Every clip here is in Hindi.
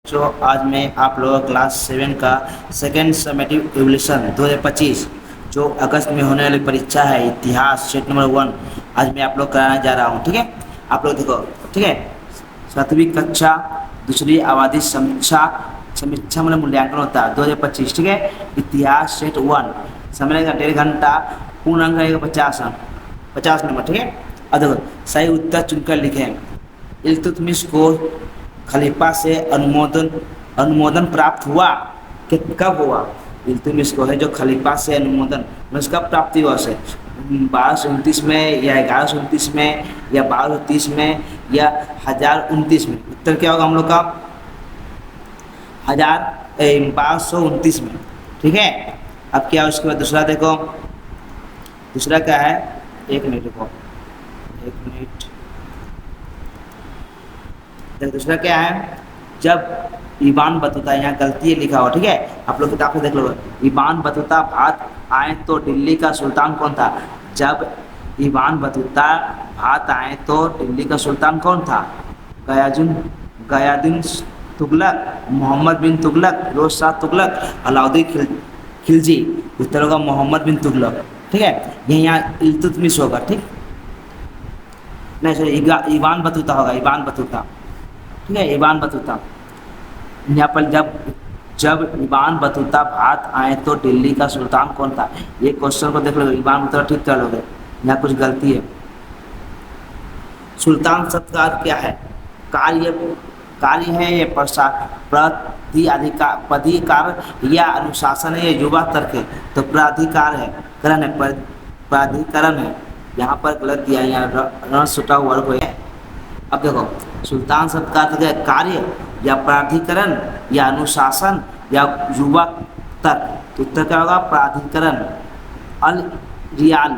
जो आज मैं आप लोगों का क्लास 7 का सेकेंड समेटिव एवोल्यूशन 2025 जो अगस्त में होने वाली परीक्षा है इतिहास सेट नंबर 1 आज मैं आप लोग कराने जा रहा हूँ। ठीक है, आप लोग देखो। ठीक है, 7वीं कक्षा दूसरी आबादी समीक्षा समीक्षा मतलब मूल्यांकन होता है 2025। ठीक है, इतिहास सेट 1 समय लगेगा 1.5 घंटा, पूर्ण अंक रहेगा 50 नंबर। ठीक है, अब देखो सही उत्तर चुनकर लिखें। इल्तुतमिश को खलीफा से अनुमोदन प्राप्त हुआ कि कब हुआ? इल्तुतमिश को है जो खलीफा से अनुमोदन उसका प्राप्ति हुआ से 1229 में या 1129 में या 1230 में या 1029 में। उत्तर क्या होगा हम लोग का? 1229 में। ठीक है, अब क्या उसके बाद दूसरा देखो, दूसरा क्या है? एक मिनट देखो, एक मिनट देखो, दूसरा क्या है? जब इबान बतूता, यहाँ गलती है लिखा हुआ। ठीक है, आप लोग किताब में देख लो। इबान बतूता भारत आए तो दिल्ली का सुल्तान कौन था? जब इबान बतूता भारत आए तो दिल्ली का सुल्तान कौन था? गयादुद्दीन तुगलक, मोहम्मद बिन तुगलक, फिरोज शाह तुगलक, अलाउद्दीन खिलजी। उत्तर होगा मोहम्मद बिन तुगलक। ठीक है, ये यहाँ इल्तुतमिश होगा। ठीक नहीं सर, इबान बतूता होगा, इबान बतूता। ठीक है, इबान बतूता। यहाँ पर जब इबान बतूता भारत आए तो दिल्ली का सुल्तान कौन था? ये क्वेश्चन को देख लो, इबान बतूता ठीक कर लोगे, यहाँ कुछ गलती है। सुल्तान शब्द का अर्थ क्या है? कार्य है ये प्राधिकार या अनुशासन है, ये युवा तर्क है। तो प्राधिकार है, करण है, प्राधिकरण है। यहाँ पर गलत दिया, यहाँ रण छुटा हुआ है। अब देखो सुल्तान शब्द का अर्थ है कार्य या प्राधिकरण या अनुशासन या युवा तर्क। तो उत्तर क्या होगा? प्राधिकरण। अल रियाल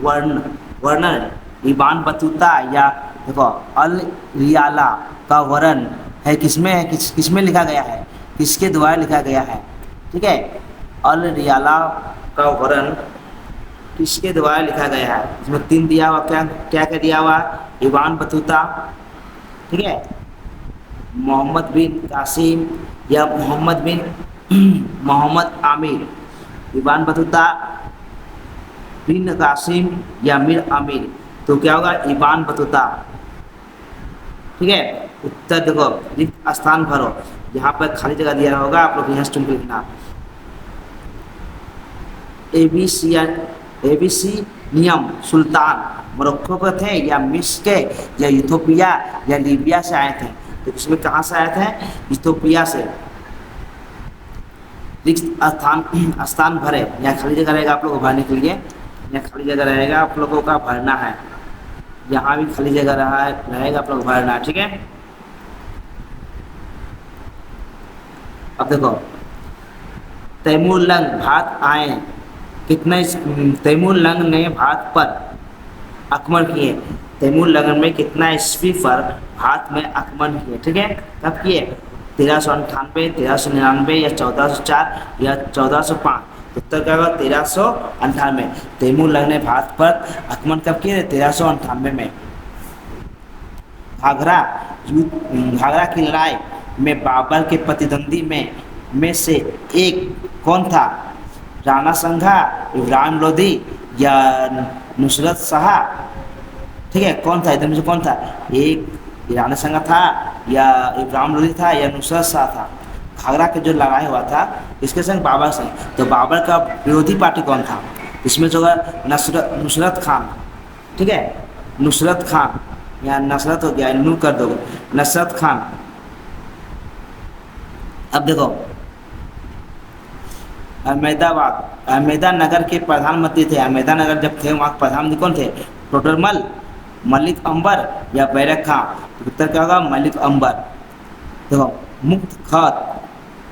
वर्णन इबान बतूता या देखो अल रियाला का वर्णन है किसमें है, किसमें लिखा गया है, किसके द्वारा लिखा गया है? ठीक है, अल रियाला का वर्णन किसके द्वारा लिखा गया है? इसमें 3 दिया हुआ, क्या क्या क्या दिया हुआ? इबान बतूता, ठीक है, मोहम्मद बिन कासिम या मोहम्मद आमिर। इबान बतूता, बिन कासिम या मीर आमिर। तो क्या होगा? इबान बतूता। ठीक है, उत्तर देखो रिक्त स्थान भरो, यहाँ पर खाली जगह दिया होगा, आप लोग यहाँ चुन के लिखना। एबीसी नियम सुल्तान मोरक्को के थे या मिस्र के या इथोपिया या लीबिया से आए थे? तो इसमें कहाँ से आए थे? इथोपिया से। रिक्त स्थान भरे, यहाँ खाली जगह रहेगा आप लोगों को भरने के लिए, यहाँ खाली जगह रहेगा आप लोगों का भरना है, यहाँ भी खाली जगह रहेगा आप लोग भरना। ठीक है, अब देखो तैमूर लंग भारत आए कितने? तैमूर लंग ने भारत पर आक्रमण किए। तैमूर लंग में कितना ईस्वी पर भारत में आक्रमण किए? ठीक है, कब किए? 1398, 1399 या 1404 या 1405। उत्तर क्या होगा? 1398। तैमूर लंग ने भारत पर आक्रमण कब किए? 1398 में। घाघरा की लड़ाई में बाबर के प्रतिद्वंदी में से एक कौन था? राणा संघा, इब्राहिम लोधी या नुसरत शाह? ठीक है, कौन था? इधर में से कौन था? एक राणा संघा था या इब्राहिम लोधी था या नुसरत शाह था? घाघरा के जो लड़ाई हुआ था इसके संग बाबर संग, तो बाबर का विरोधी पार्टी कौन था? इसमें जो है नुसरत खान। ठीक है, नुसरत खान, यहाँ नसरत हो गया, नू कर दोगे, नसरत खान। अब देखो अहमदानगर के प्रधानमंत्री थे। अहमदानगर जब थे वहाँ प्रधानमंत्री कौन थे? टोडरमल, मलिक अंबर या बैरक खां? उत्तर क्या होगा? मलिक अंबर। देखो मुक्त खत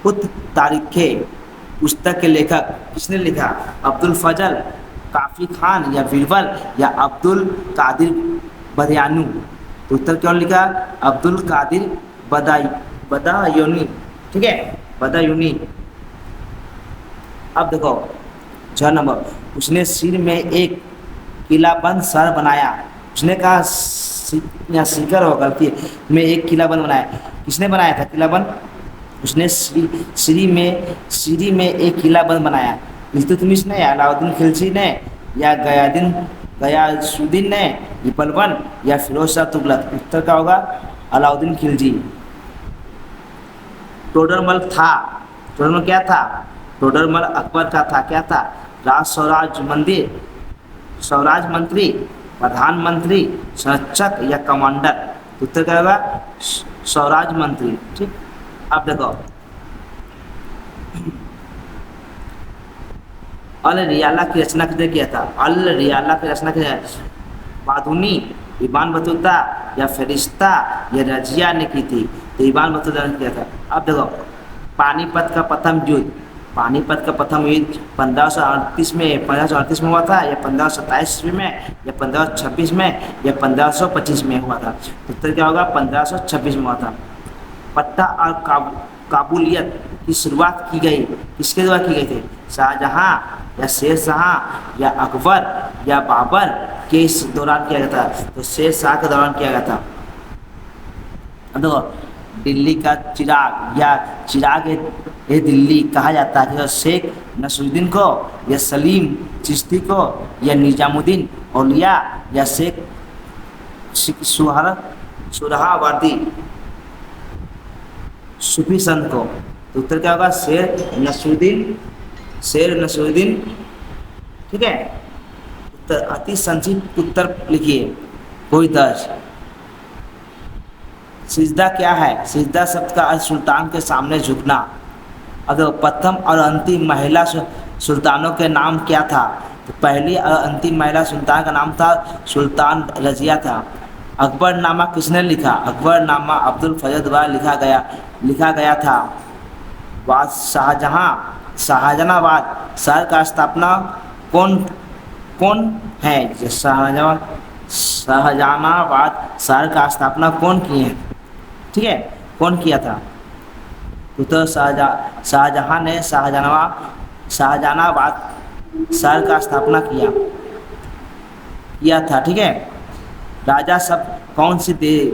उत तारीखे पुस्तक के लेखक किसने लिखा? अब्दुल फजल, काफी खान या बीरबल या अब्दुल कादिर बदायूनी? तो उत्तर क्यों लिखा? अब्दुल कादिर बदायूनी। ठीक है, बदायूनी। अब देखो 6 नंबर, उसने सिर में एक किलाबंद सर बनाया। उसने कहा या सीकर हो गलती में एक किलाबंद बनाया। किसने बनाया था किलाबंद? उसने सीरी में एक किला बनाया। इल्तुतमिश ने, या अलाउद्दीन खिलजी ने, या गयासुद्दीन ने, ये बलबन, या फिरोज शाह तुगलक। उत्तर क्या होगा? अलाउद्दीन खिलजी। टोडरमल था, टोडरमल क्या था? टोडरमल अकबर का था, क्या था? स्वराज मंत्री, प्रधानमंत्री, संरक्षक या कमांडर। तो उत्तर क्या होगा? स्वराज मंत्री। ठीक, अब देखो अल रियाला की रचना किसने किया था? अल रियाला की रचना किसने? बादुनी, इबान बतूता, या फरिश्ता, या रजिया ने की थी। तो इबान बतूता ने किया था। अब देखो पानीपत का प्रथम युद्ध, पानीपत का प्रथम युद्ध 1538 में हुआ था, या 1527 में, या 1526 में, या 1525 में हुआ था। तो उत्तर क्या होगा? 1526 में हुआ था। पट्टा और काबुलियत की शुरुआत की गई, किसके द्वारा की गई थी? शाहजहां, या शेर शाह, या अकबर, या बाबर के इस दौरान किया गया था। तो शेर शाह के दौरान किया गया था। अब देखो दिल्ली का चिराग, या चिराग ए दिल्ली कहा जाता है शेख नसरुद्दीन को, या सलीम चिश्ती को, या निजामुद्दीन औलिया, या शेख सुहरावर्दी सूफी संत को। तो उत्तर क्या होगा? शेर नसरुद्दीन। ठीक है, उत्तर अति संक्षिप्त उत्तर लिखिए, कोई दर्ज। सिजदा क्या है? सिजदा शब्द का अर्थ सुल्तान के सामने झुकना। अगर प्रथम और अंतिम महिला सुल्तानों के नाम क्या था? तो पहली और अंतिम महिला सुल्तान का नाम था सुल्तान रजिया था। अकबरनामा किसने लिखा? अकबरनामा अब्दुल फजल द्वारा लिखा गया था। शाहजहानाबाद शहर का स्थापना कौन है? शाहजहानाबाद शहर का स्थापना कौन किए हैं? ठीक है, कौन किया था? तो शाहजहां ने शाहजहानाबाद शहर का स्थापना किया था। ठीक है। राजा शब्द कौन सी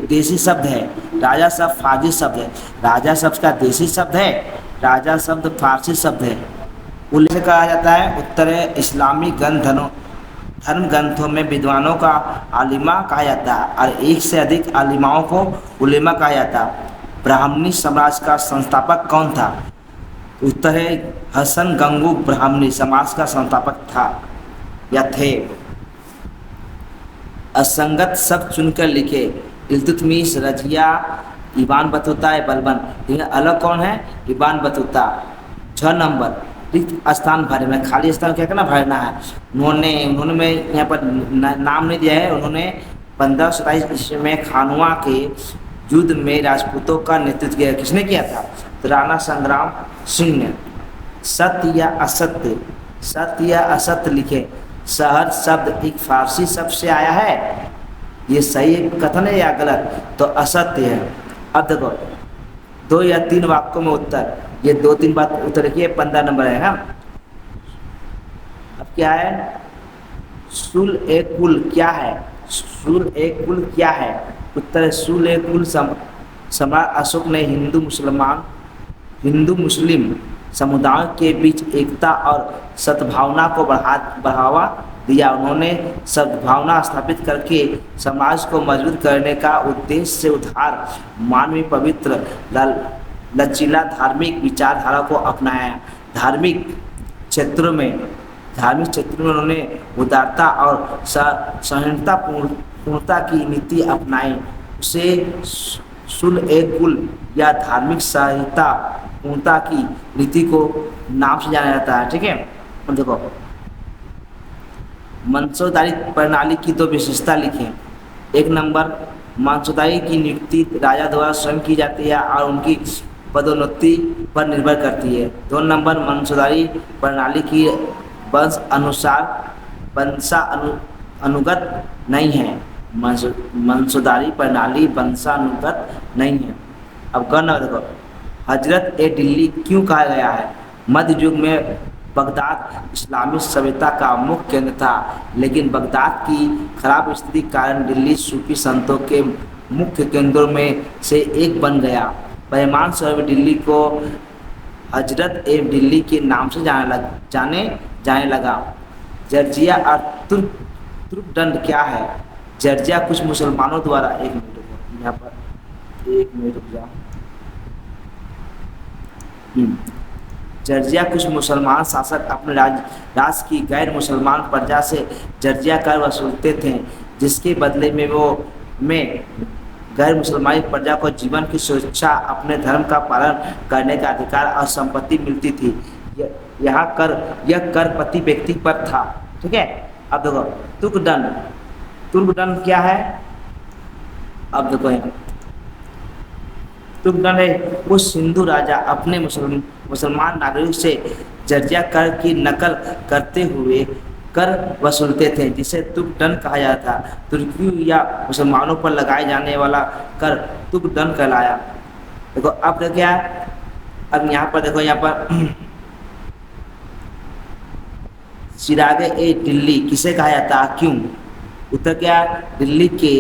देसी शब्द है? राजा शब्द फारसी शब्द है। राजा शब्द का देसी शब्द है, राजा शब्द फारसी शब्द है। उल्लेख कहा जाता है उत्तर इस्लामी धर्म ग्रंथों में विद्वानों का आलिमा कहा जाता है और एक से अधिक आलिमाओं को उलेमा कहा जाता है। ब्राह्मणी समाज का संस्थापक कौन था? उत्तर है हसन गंगू ब्राह्मणी समाज का संस्थापक था या थे। असंगत शब्द चुनकर लिखे। इल्तुतमिश, रजिया, इबान बतूता, बलबन। इनमें अलग कौन है? इबान बतूता। 6 नंबर रिक्त स्थान भरे में, खाली स्थान क्या करना? भरना है। उन्होंने में यहाँ पर नाम नहीं दिया है। उन्होंने 1527 ईस्वी में खानवा के युद्ध में राजपूतों का नेतृत्व किया। किसने किया था? तो राणा संग्राम सिंह ने। सत्य या असत्य? सत्य या असत्य लिखे। शहर शब्द एक फारसी शब्द से आया है, ये सही कथन है या गलत? तो असत्य है। अब देखो 2 या 3 वाक्यों में उत्तर, ये 2-3 बात उत्तर की 15 नंबर है ना। अब क्या है? सुल ए कुल क्या है? सुल ए कुल क्या है? उत्तर है सुल ए कुल सम्राट अशोक ने हिंदू मुस्लिम समुदायों के बीच एकता और सद्भावना को बढ़ावा दिया। उन्होंने सद्भावना स्थापित करके समाज को मजबूत करने का उद्देश्य से उदार, मानवीय, पवित्र, लचीला धार्मिक विचारधारा को अपनाया। धार्मिक क्षेत्रों में उन्होंने उदारता और सहिष्णुता पूर्णता की नीति अपनाई। उसे सुल ए कुल या धार्मिक सहिष्णुता पूर्णता की नीति को नाम से जाना जाता है। ठीक है। देखो मंसूरदारी प्रणाली की 2 विशेषता लिखें। 1 नंबर मंसूरदारी की नियुक्ति राजा द्वारा स्वयं की जाती है और उनकी पदोन्नति पर निर्भर करती है। 2 नंबर मंसूरदारी प्रणाली की वंशानुगत नहीं है। मंसूरदारी प्रणाली वंशानुगत नहीं है। अब गण देखो हजरत ए दिल्ली क्यों कहा गया है? मध्य युग में बगदाद इस्लामी सभ्यता का मुख्य केंद्र था, लेकिन बगदाद की खराब स्थिति के कारण दिल्ली सूफी संतों के मुख्य केंद्रों में से एक बन गया। परिणामस्वरूप दिल्ली को हजरत ए दिल्ली के नाम से जाने लगा। जर्जिया और तुर्कदंड क्या है? जर्जिया कुछ मुसलमानों द्वारा, एक मिनट रुको, यहाँ पर एक मिनट रुक जाओ। जर्जिया कुछ मुसलमान शासक अपने राज की गैर मुसलमान प्रजा से जर्जिया कर वसूलते थे, जिसके बदले में गैर मुसलमानी प्रजा को जीवन की सुरक्षा, अपने धर्म का पालन करने का अधिकार और संपत्ति मिलती थी। यह कर प्रति व्यक्ति पर था। ठीक है, अब देखो तुर्कदंड क्या है? अब देखो यहाँ तुर्कदंड है, कुछ हिंदू राजा अपने मुसलमान नागरिक से जर्जिया कर की नकल करते हुए कर वसूलते थे, जिसे तुर्कदंड कहा जाता था। तुर्की या मुसलमानों पर लगाए जाने वाला कर तुर्कदंड कहलाया। देखो अब देखो क्या है, अब यहाँ पर देखो, यहाँ पर चिरागे ए दिल्ली किसे कहा जाता है? क्यों? उत्तर क्या है? दिल्ली के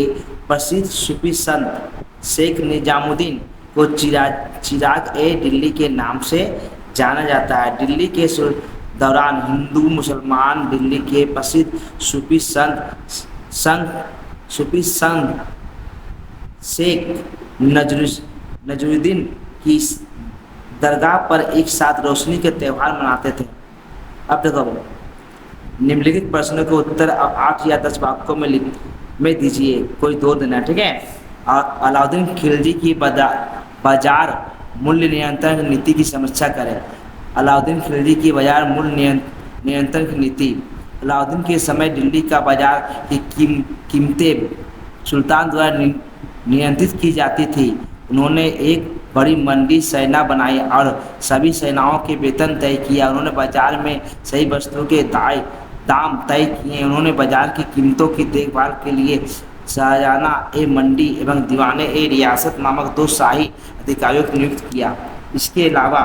प्रसिद्ध सूफी संत शेख निजामुद्दीन को चिराग ए दिल्ली के नाम से जाना जाता है। दिल्ली के दौरान हिंदू मुसलमान दिल्ली के प्रसिद्ध सूफी संत शेख नजरुद्दीन की दरगाह पर एक साथ रोशनी के त्यौहार मनाते थे। अब देखो, निम्नलिखित प्रश्नों के उत्तर 8 या 10 वाक्यों में दीजिए, कोई 2 देना। ठीक है, अलाउद्दीन खिलजी की बाजार मूल्य नियंत्रण नीति की समीक्षा करें। अलाउद्दीन खिलजी की बाजार मूल्य नियंत्रण की नीति। अलाउद्दीन के समय दिल्ली का बाजार की कीमतें सुल्तान द्वारा नियंत्रित की जाती थी। उन्होंने एक बड़ी मंडी सेना बनाई और सभी सेनाओं के वेतन तय किया। उन्होंने बाजार में सही वस्तुओं के दाम तय किए। उन्होंने बाजार की कीमतों की देखभाल के लिए शाहजहां ए मंडी एवं दीवाने ए रियासत नामक 2 शाही अधिकारियों को नियुक्त किया। इसके अलावा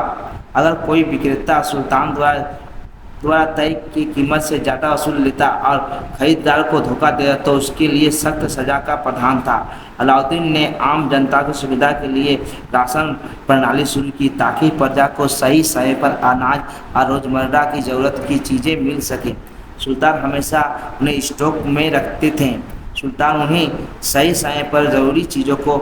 अगर कोई विक्रेता सुल्तान द्वारा तय की कीमत से ज़्यादा वसूल लेता और खरीदार को धोखा देता तो उसके लिए सख्त सजा का प्रावधान था। अलाउद्दीन ने आम जनता की सुविधा के लिए राशन प्रणाली शुरू की, ताकि प्रजा को सही समय पर अनाज और रोजमर्रा की ज़रूरत की चीज़ें मिल सकें। सुल्तान हमेशा उन्हें स्टॉक में रखते थे। सुल्तान उन्हें सही समय पर ज़रूरी चीज़ों को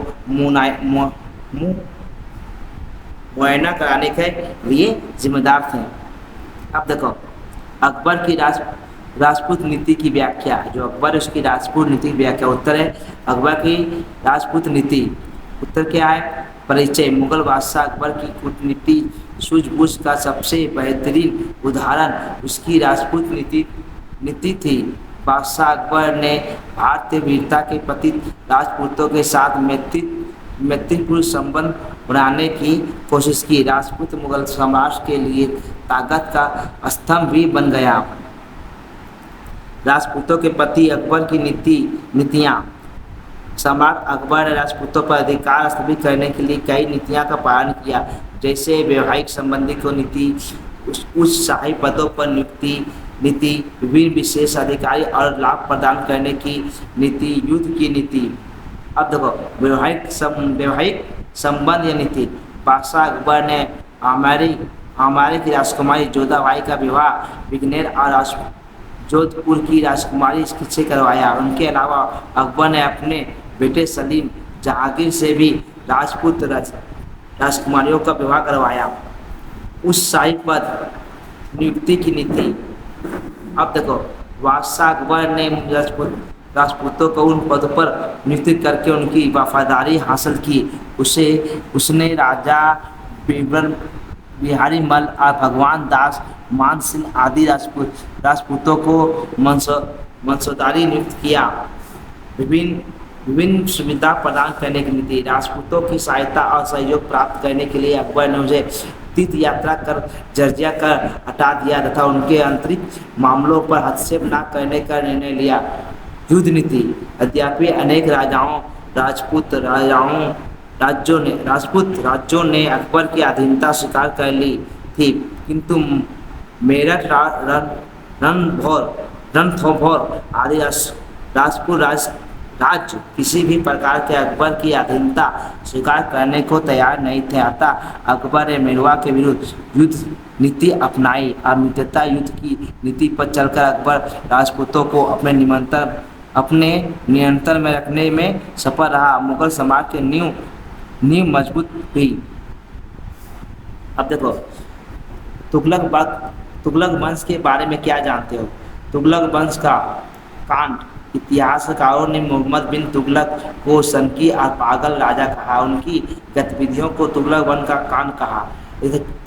मुआयना कराने के लिए जिम्मेदार थे। अब देखो, अकबर की राजपूत नीति की व्याख्या। जो अकबर है उसकी राजपूत नीति की व्याख्या। उत्तर है अकबर की राजपूत नीति। उत्तर क्या है? परिचय। मुगल बादशाह अकबर की कूटनीति सूझबूझ का सबसे बेहतरीन उदाहरण उसकी राजपूत नीति थी। बादशाह अकबर ने भारतीय वीरता के प्रति राजपूतों के साथ मैत्रीपूर्ण संबंध बनाने की कोशिश की। राजपूत मुगल साम्राज्य के लिए ताकत का स्तंभ भी बन गया। राजपूतों के प्रति अकबर की नीतियाँ। सम्राट अकबर ने राजपूतों पर अधिकार स्थापित करने के लिए कई नीतियों का पालन किया, जैसे वैवाहिक संबंधी को नीति, उच्च शाही पदों पर नियुक्ति नीति, विभिन्न विशेष अधिकारी और लाभ प्रदान करने की नीति, युद्ध की नीति। अब देखो, वैवाहिक संबंध या नीति। बादशाह अकबर ने हमारे की राजकुमारी जोधाबाई का विवाह बिकानेर और जोधपुर की राजकुमारी से करवाया। उनके अलावा अकबर ने अपने बेटे सलीम जहांगीर से भी राजपूत राजकुमारियों का विवाह करवाया। उस शाही पद नियुक्ति की नीति। अब देखो, बादशाह अकबर ने राजपूतों को उन पदों पर नियुक्त करके उनकी वफादारी हासिल की। उसने राजा बिहारी मल और भगवान दास मान सिंह आदि राजपूतों को मंसूदारी नियुक्त किया। विभिन्न सुविधा प्रदान करने की नीति। राजपूतों की सहायता और सहयोग प्राप्त करने के लिए अकबर ने उसे तीर्थ यात्रा कर जर्जिया कर हटा दिया तथा उनके आंतरिक मामलों पर हस्तक्षेप न करने का निर्णय लिया। युद्ध नीति। यद्यपि अनेक राजपूत राज्यों ने अकबर की अधीनता स्वीकार कर ली थी, किंतु मेरठ, रणथंभौर आदि राजपूत राज्य किसी भी प्रकार के अकबर की अधीनता स्वीकार करने को तैयार नहीं थे। अतः अकबर ने मेवाड़ के विरुद्ध युद्ध नीति अपनाई और मित्रता युद्ध की नीति पर चलकर अकबर राजपूतों को अपने नियंत्रण में रखने में सफल रहा। मुगल समाज के नींव मजबूत हुई। अब देखो तुगलक वंश के बारे में क्या जानते हो? तुगलक वंश का कांड इतिहासकारों ने मोहम्मद बिन तुगलक को सनकी और पागल राजा कहा। उनकी गतिविधियों को तुगलक वंश का कांड कहा।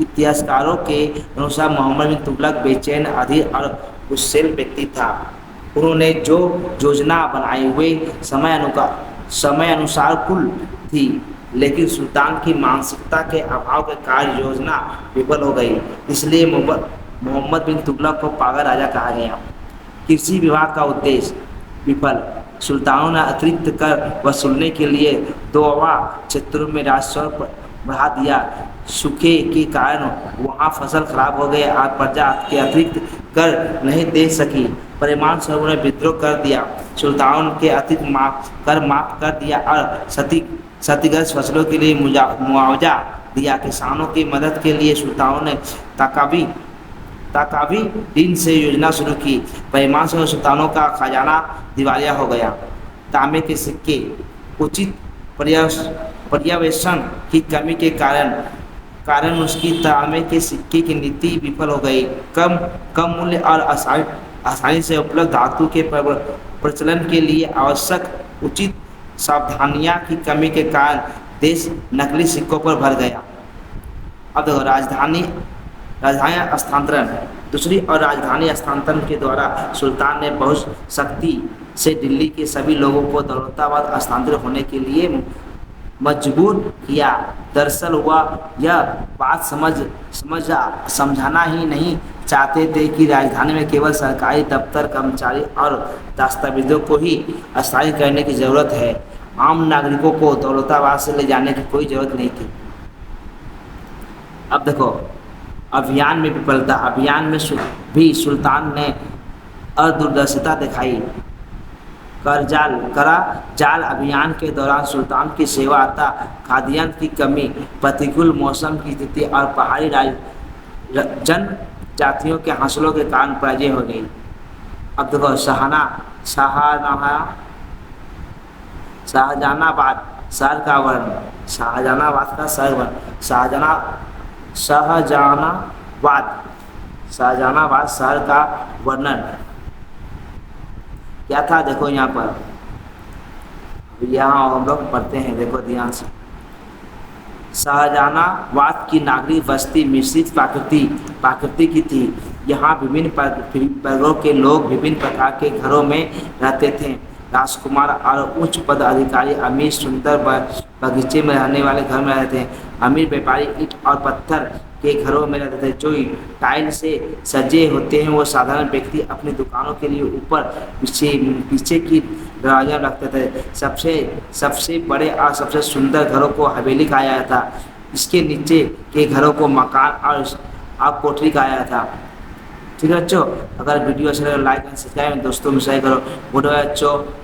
इतिहासकारों के अनुसार मोहम्मद बिन तुगलक बेचैन, अधीर और गुस्सैल व्यक्ति था। उन्होंने जो योजना बनाई हुए समय अनुसार कुल थी, लेकिन सुल्तान की मानसिकता के अभाव के कारण योजना विफल हो गई। इसलिए मोहम्मद बिन तुगलक को पागल राजा कहा गया। कृषि विभाग का उद्देश्य विफल। सुल्तानों ने अतिरिक्त कर वसूलने के लिए दोवा क्षेत्रों में राजस्व बढ़ा दिया। सूखे के कारण वहाँ फसल खराब हो गए और प्रजा के अतिरिक्त कर नहीं दे सकी। परिणाम स्वरूप उन्होंने विद्रोह कर दिया। सुल्तानों के अतिरिक्त माफ कर दिया और क्षतिग्रस्त फसलों के लिए मुआवजा दिया। किसानों की मदद के लिए सुल्तानों ने ताकाबी दिन से योजना शुरू की। परिणाम से सुल्तानों का खजाना दिवालिया हो गया। तांबे के सिक्के उचित पर्यवेक्षण की कमी के कारण उसकी तांबे के सिक्के की नीति विफल हो गई। कम मूल्य और आसानी से उपलब्ध धातु के प्रचलन के लिए आवश्यक उचित सावधानियां की कमी के कारण देश नकली सिक्कों पर भर गया। अब देखो राजधानी स्थानांतरण। दूसरी और राजधानी स्थानांतरण के द्वारा सुल्तान ने बहुत सख्ती से दिल्ली के सभी लोगों को दौलताबाद स्थानांतरित होने के लिए मजबूर किया। दरअसल वह यह बात समझाना ही नहीं चाहते थे कि राजधानी में केवल सरकारी दफ्तर, कर्मचारी और दस्तावेजों को ही स्थायी करने की जरूरत है। आम नागरिकों को दौलताबाद से ले जाने की कोई जरूरत नहीं थी। अब देखो अभियान में विफलता। अभियान में भी सुल्तान ने अदूरदर्शिता दिखाई। जाल अभियान के दौरान सुल्तान की सेवा अतः खाद्यान्न की कमी, प्रतिकूल मौसम की स्थिति और पहाड़ी जनजातियों के हौसलों के कारण पराजय हो गई। अब देखो शाहजहानाबाद शहर का वर्णन। शाहजहानाबाद का शहर वर्णन। शाहजहानाबाद शहर का वर्णन क्या था? देखो यहाँ पर हम लोग पढ़ते हैं, देखो ध्यान से। शाहजहानाबाद की नागरिक बस्ती मिश्रित प्रकृति की थी। यहाँ विभिन्न वर्गों के लोग विभिन्न प्रकार के घरों में रहते थे। राजकुमार और उच्च पद अधिकारी अमीर सुंदर बगीचे में रहने वाले घर में रहते थे। अमीर व्यापारी ईंट और पत्थर के घरों में रहते थे जो टाइल से सजे होते हैं। वो साधारण व्यक्ति अपनी दुकानों के लिए ऊपर पीछे की दरवाजा रखते थे। सबसे बड़े और सबसे सुंदर घरों को हवेली कहा जाता था। इसके नीचे के घरों को मकान और कोठरी कहा जाता था। ठीक है बच्चों, अगर वीडियो अच्छा लगे लाइक एंड सब्सक्राइब, दोस्तों में शेयर करो। गुड बाय बच्चों।